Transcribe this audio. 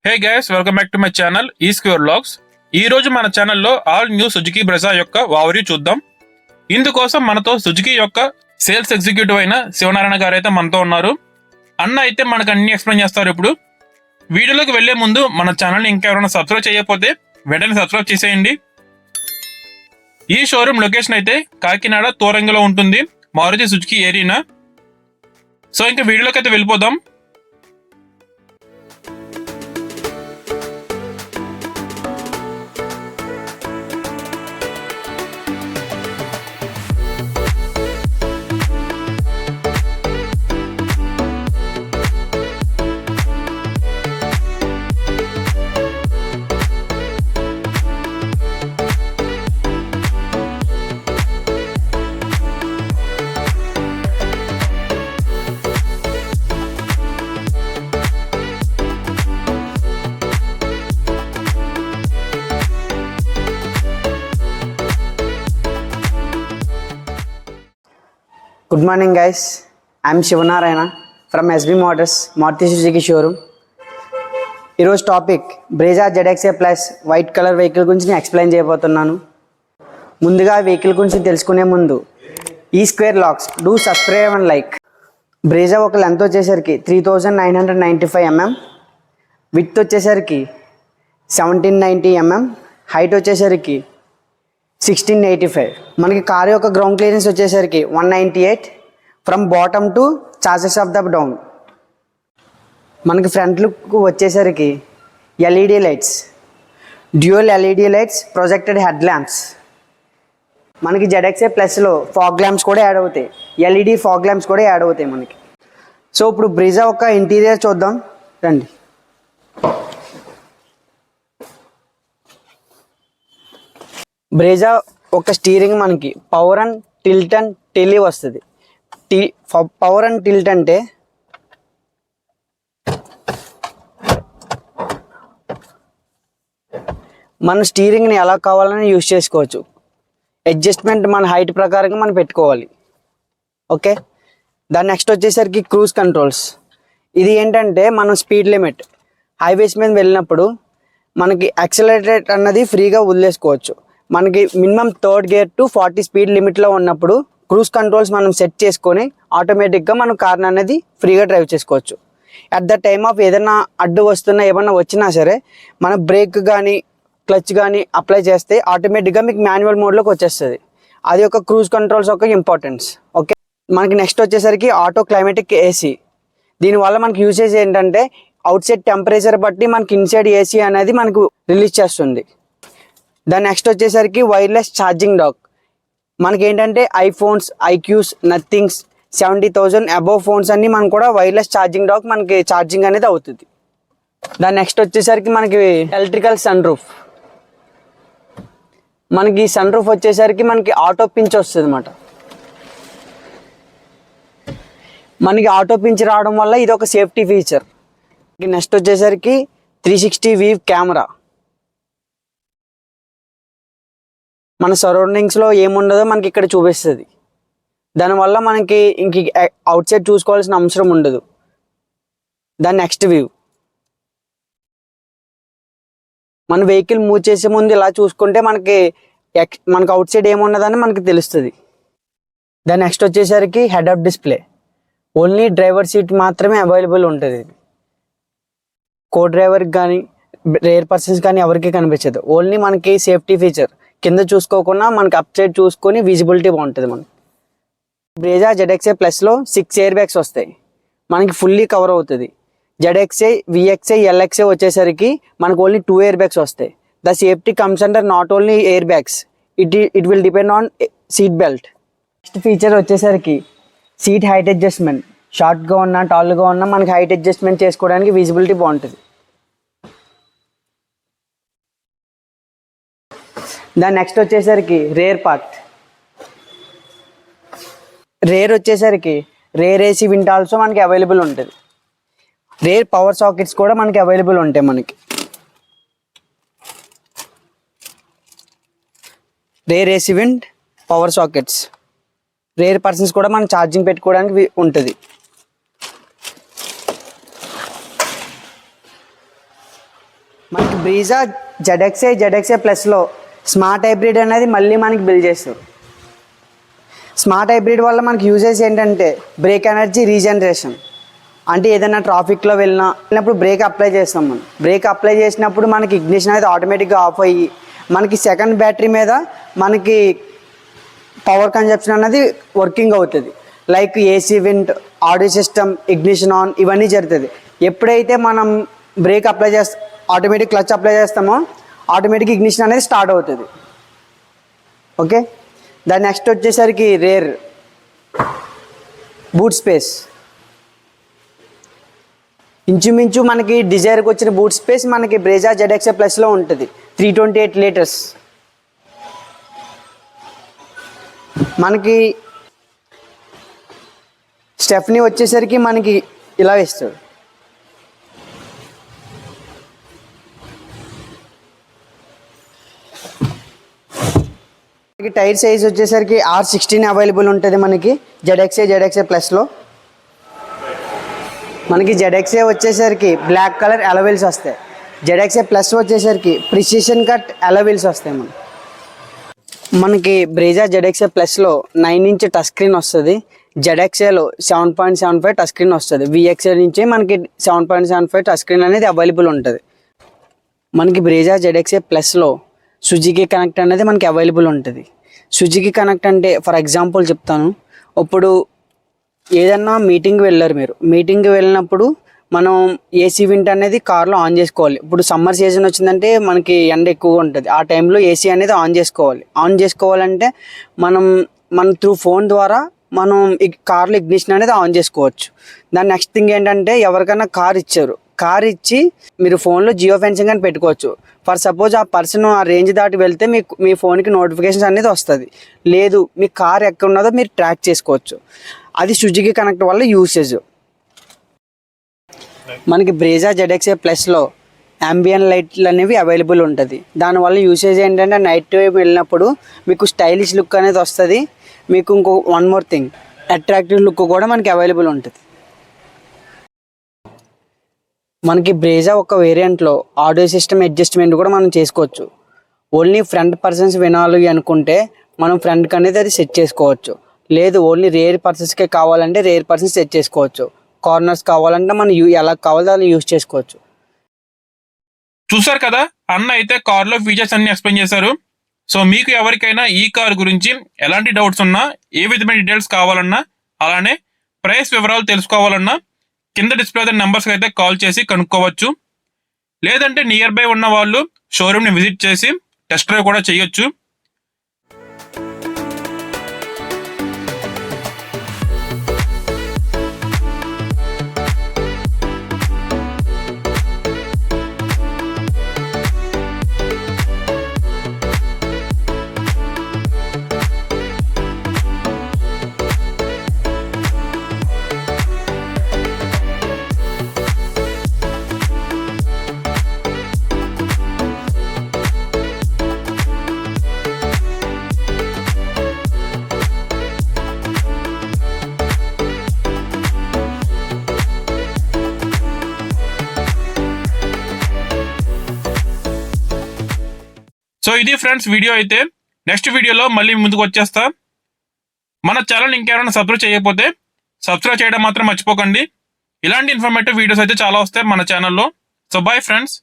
Hey guys, welcome back to my channel ఈ square vlogs. ఈ రోజు మన ఛానల్లో ఆల్ న్యూ సుజుకి బ్రెజా యొక్క ఓవర్ వ్యూ చూద్దాం. ఇందుకోసం మనతో సుజుకి యొక్క సేల్స్ ఎగ్జిక్యూటివ్ అయిన శివనారాయణ గారు అయితే మనతో ఉన్నారు. అన్న అయితే మనకు అన్ని ఎక్స్ప్లెయిన్ చేస్తారు. ఇప్పుడు వీడియోలోకి వెళ్లే ముందు మన ఛానల్ని ఇంకా ఎవరైనా సబ్స్క్రైబ్ చేయకపోతే వెంటనే సబ్స్క్రైబ్ చేసేయండి. ఈ షోరూమ్ లొకేషన్ అయితే కాకినాడ తోరంగిలో ఉంటుంది, మారుతి సుజుకి ఏరియా. సో ఇంకా వీడియోలోకి అయితే వెళ్ళిపోదాం. Good morning guys, I am Shivanarayana from SB Motors, Maruti Suzuki showroom. ఈరోజు topic Brezza ZXA plus white colour vehicle గురించి నేను ఎక్స్ప్లెయిన్ చేయబోతున్నాను. ముందుగా వెహికల్ గురించి తెలుసుకునే ముందు ఈ square lakhs do subscribe and like. Brezza ఒక లెంత్ వచ్చేసరికి 3995 mm, విడ్త్ వచ్చేసరికి 1790 mm, హైట్ వచ్చేసరికి 1685. మనకి కార్ యొక్క గ్రౌండ్ క్లియరెన్స్ వచ్చేసరికి 198 from bottom to chassis of the down. మనకి ఫ్రంట్ లుక్ వచ్చేసరికి LED lights, dual LED lights, projected head lamps. మనకి ZXA ప్లస్లో ఫాగ్ ల్యాంప్స్ కూడా యాడ్ అవుతాయి, ఎల్ఈడి ఫాగ్ ల్యాంప్స్ కూడా యాడ్ అవుతాయి మనకి. సో ఇప్పుడు బ్రెజా ఒక ఇంటీరియర్ చూద్దాం రండి. బ్రెజా ఒక స్టీరింగ్ మనకి power and tilt and tele వస్తుంది. పవర్ అండ్ టిల్ట్ అంటే మన స్టీరింగ్ని ఎలా కావాలని యూజ్ చేసుకోవచ్చు. అడ్జస్ట్మెంట్ మన హైట్ ప్రకారంగా మనం పెట్టుకోవాలి. ఓకే, దాని నెక్స్ట్ వచ్చేసరికి క్రూజ్ కంట్రోల్స్. ఇది ఏంటంటే మనం స్పీడ్ లిమిట్ హైవేస్ మీద వెళ్ళినప్పుడు మనకి యాక్సిలరేటర్ అన్నది ఫ్రీగా వదిలేసుకోవచ్చు. మనకి minimum 3rd gear to 40 speed లిమిట్లో ఉన్నప్పుడు క్రూజ్ కంట్రోల్స్ మనం సెట్ చేసుకొని ఆటోమేటిక్గా మనం కార్ని అనేది ఫ్రీగా డ్రైవ్ చేసుకోవచ్చు. అట్ ద టైమ్ ఆఫ్ ఏదైనా అడ్డు వస్తున్నా ఏమన్నా వచ్చినా సరే మన బ్రేక్ కానీ క్లచ్ కానీ అప్లై చేస్తే ఆటోమేటిక్గా మీకు మాన్యువల్ మోడ్లోకి వచ్చేస్తుంది. అది ఒక క్రూజ్ కంట్రోల్స్ ఒక ఇంపార్టెన్స్. ఓకే, మనకి నెక్స్ట్ వచ్చేసరికి ఆటో క్లైమేటిక్ ఏసీ. దీనివల్ల మనకి యూసేజ్ ఏంటంటే అవుట్ సైడ్ టెంపరేచర్ బట్టి మనకి ఇన్సైడ్ ఏసీ అనేది మనకు రిలీజ్ చేస్తుంది. దాని నెక్స్ట్ వచ్చేసరికి వైర్లెస్ ఛార్జింగ్ డాక్. మనకి ఏంటంటే iPhones, iQOOs, Nothings 70,000 above phones అన్ని మనకు కూడా వైర్లెస్ ఛార్జింగ్ డాక్ మనకి ఛార్జింగ్ అనేది అవుతుంది. దాని నెక్స్ట్ వచ్చేసరికి మనకి ఎలక్ట్రికల్ సన్ రూఫ్. మనకి సన్ రూఫ్ వచ్చేసరికి మనకి ఆటో పించ్ వస్తుంది అన్నమాట. మనకి ఆటో పించ్ రావడం వల్ల ఇది ఒక సేఫ్టీ ఫీచర్. నెక్స్ట్ వచ్చేసరికి 360 వ్యూ కెమెరా. మన సరౌండింగ్స్లో ఏముండదో మనకి ఇక్కడ చూపిస్తుంది. దానివల్ల మనకి ఇంక అవుట్ సైడ్ చూసుకోవాల్సిన అవసరం ఉండదు. దాని నెక్స్ట్ వ్యూ, మన వెహికల్ మూవ్ చేసే ముందు ఇలా చూసుకుంటే మనకి అవుట్ సైడ్ ఏమున్నదని మనకి తెలుస్తుంది. దాని నెక్స్ట్ వచ్చేసరికి head up display. Only driver seat మాత్రమే అవైలబుల్ ఉంటుంది. కో డ్రైవర్కి కానీ రేర్ పర్సన్స్ కానీ ఎవరికి కనిపించదు. ఓన్లీ మనకి సేఫ్టీ ఫీచర్. కింద చూసుకోకుండా మనకి అప్ సైడ్ చూసుకొని విజిబిలిటీ బాగుంటుంది. మనకి బ్రెజా ZXA ప్లస్లో 6 ఎయిర్ బ్యాగ్స్ వస్తాయి, మనకి ఫుల్లీ కవర్ అవుతుంది. ZXA, VXA, LXA వచ్చేసరికి మనకు ఓన్లీ 2 ఎయిర్ బ్యాగ్స్ వస్తాయి. The safety comes under not only air bags, it will depend on seat belt. Next feature వచ్చేసరికి సీట్ హైట్ అడ్జస్ట్మెంట్. షార్ట్గా ఉన్నా టాల్గా ఉన్నా మనకి హైట్ అడ్జస్ట్మెంట్ చేసుకోవడానికి విజిబిలిటీ బాగుంటుంది. దాని నెక్స్ట్ వచ్చేసరికి రేర్ పార్ట్. రేర్ వచ్చేసరికి రేర్ ఏసీ వింట్ ఆల్సో మనకి అవైలబుల్ ఉంటుంది. రేర్ పవర్ సాకెట్స్ కూడా మనకి అవైలబుల్ ఉంటాయి. మనకి rear AC vent, power sockets, rear persons కూడా మనం ఛార్జింగ్ పెట్టుకోవడానికి ఉంటుంది. బ్రీజా జెడ్ఎక్స్ఐ ప్లస్లో స్మార్ట్ హైబ్రిడ్ అనేది మళ్ళీ మనకి బిల్డ్ చేస్తారు. స్మార్ట్ హైబ్రిడ్ వల్ల మనకి యూజెస్ ఏంటంటే బ్రేక్ ఎనర్జీ రీజనరేషన్. అంటే ఏదైనా ట్రాఫిక్లో వెళ్ళినప్పుడు బ్రేక్ అప్లై చేస్తాం. మనం బ్రేక్ అప్లై చేసినప్పుడు మనకి ఇగ్నిషన్ అనేది ఆటోమేటిక్గా ఆఫ్ అయ్యి మనకి సెకండ్ బ్యాటరీ మీద మనకి పవర్ కన్జప్షన్ అనేది వర్కింగ్ అవుతుంది. Like AC vent, audio system, ignition on ఇవన్నీ జరుగుతుంది. ఎప్పుడైతే మనం brake apply automatic clutch apply చేస్తామో ఆటోమేటిక్ ఇగ్నిషన్ అనేది స్టార్ట్ అవుతుంది. ఓకే, దాని నెక్స్ట్ వచ్చేసరికి రేర్ బూట్ స్పేస్. ఇంచుమించు మనకి డిజైర్కి వచ్చిన బూట్ స్పేస్ మనకి బ్రెజా జెడ్ఎక్స్ఐ ప్లస్లో ఉంటుంది. 328 లీటర్స్. మనకి స్టెఫ్నీ వచ్చేసరికి మనకి ఇలా ఇస్తాడు. మనకి టైర్ సైజ్ వచ్చేసరికి R16 అవైలబుల్ ఉంటుంది మనకి జెడ్ఎక్స్ఐ ప్లస్లో. మనకి జెడ్ఎక్స్ఐ వచ్చేసరికి బ్లాక్ కలర్ అలవీల్స్ వస్తాయి. జెడ్ఎక్స్ఐ ప్లస్ వచ్చేసరికి ప్రిసిషన్ కట్ అలవీల్స్ వస్తాయి. మనకి బ్రెజా జెడ్ఎక్స్ఐ ప్లస్లో 9 ఇంచ్ టచ్ స్క్రీన్ వస్తుంది. జెడ్ఎక్స్ఐలో 7.75 టచ్ స్క్రీన్ వస్తుంది. విఎక్స్ఐ నుంచి మనకి 7.75 టచ్ స్క్రీన్ అనేది అవైలబుల్ ఉంటుంది. మనకి బ్రెజా జెడ్ఎక్స్ఐ ప్లస్లో సుజుకి కనెక్ట్ అనేది మనకి అవైలబుల్ ఉంటుంది. సుజుకి కనెక్ట్ అంటే ఫర్ ఎగ్జాంపుల్ చెప్తాను. ఇప్పుడు ఏదన్నా మీటింగ్కి వెళ్ళారు మీరు, మీటింగ్కి వెళ్ళినప్పుడు మనం ఏసీ వింట్ అనేది కార్లో ఆన్ చేసుకోవాలి. ఇప్పుడు సమ్మర్ సీజన్ వచ్చిందంటే మనకి ఎండ ఎక్కువగా ఉంటుంది. ఆ టైంలో ఏసీ అనేది ఆన్ చేసుకోవాలి. ఆన్ చేసుకోవాలంటే మనం త్రూ ఫోన్ ద్వారా మనం కార్లో ఇగ్నిషన్ అనేది ఆన్ చేసుకోవచ్చు. దాని నెక్స్ట్ థింగ్ ఏంటంటే ఎవరికైనా కార్ ఇచ్చారు, కార్ ఇచ్చి మీరు ఫోన్లో జియో ఫెన్సింగ్ అని పెట్టుకోవచ్చు. ఫర్ సపోజ్ ఆ పర్సన్ ఆ రేంజ్ దాటి వెళ్తే మీ ఫోన్కి నోటిఫికేషన్స్ అనేది వస్తుంది. లేదు మీ కార్ ఎక్కడ ఉన్నదో మీరు ట్రాక్ చేసుకోవచ్చు. అది సుజుకి కనెక్ట్ వల్ల యూసేజ్. మనకి బ్రెజా జెడ్ఎక్స్ఐ ప్లస్లో అంబియన్ లైట్లు అనేవి అవైలబుల్ ఉంటుంది. దానివల్ల యూసేజ్ ఏంటంటే నైట్ టైం వెళ్ళినప్పుడు మీకు స్టైలిష్ లుక్ అనేది వస్తుంది. మీకు ఇంకో one more thing, attractive look కూడా మనకి అవైలబుల్ ఉంటుంది. మనకి బ్రెజా ఒక వేరియంట్లో ఆడియో సిస్టమ్ అడ్జస్ట్మెంట్ కూడా మనం చేసుకోవచ్చు. ఓన్లీ ఫ్రంట్ పర్సన్స్ వినాలి అనుకుంటే మనం ఫ్రంట్కి అనేది అది సెట్ చేసుకోవచ్చు. లేదు ఓన్లీ రేర్ పర్సన్స్కే కావాలంటే రేర్ పర్సన్స్ సెట్ చేసుకోవచ్చు. కార్నర్స్ కావాలంటే మనం ఎలా కావాలో అలా యూజ్ చేసుకోవచ్చు. చూసారు కదా, అన్న అయితే కార్లో ఫీచర్స్ అన్ని ఎక్స్ప్లెయిన్ చేశారు. సో మీకు ఎవరికైనా ఈ కార్ గురించి ఎలాంటి డౌట్స్ ఉన్నా, ఏ విధమైన డీటెయిల్స్ కావాలన్నా, అలానే ప్రైస్ వివరాలు తెలుసుకోవాలన్నా కింద డిస్ప్లే అయిన నెంబర్స్కి అయితే కాల్ చేసి కనుక్కోవచ్చు. లేదంటే నియర్ బై ఉన్న వాళ్ళు షోరూమ్ని విజిట్ చేసి టెస్ట్ డ్రైవ్ కూడా చేయొచ్చు. సో ఇది ఫ్రెండ్స్ వీడియో అయితే. నెక్స్ట్ వీడియోలో మళ్ళీ ముందుకు వచ్చేస్తా. మన ఛానల్ ఇంకెవరైనా సబ్స్క్రైబ్ చేయకపోతే సబ్స్క్రైబ్ చేయడం మాత్రం మర్చిపోకండి. ఇలాంటి ఇన్ఫర్మేటివ్ వీడియోస్ అయితే చాలా వస్తాయి మన ఛానల్లో. So bye friends.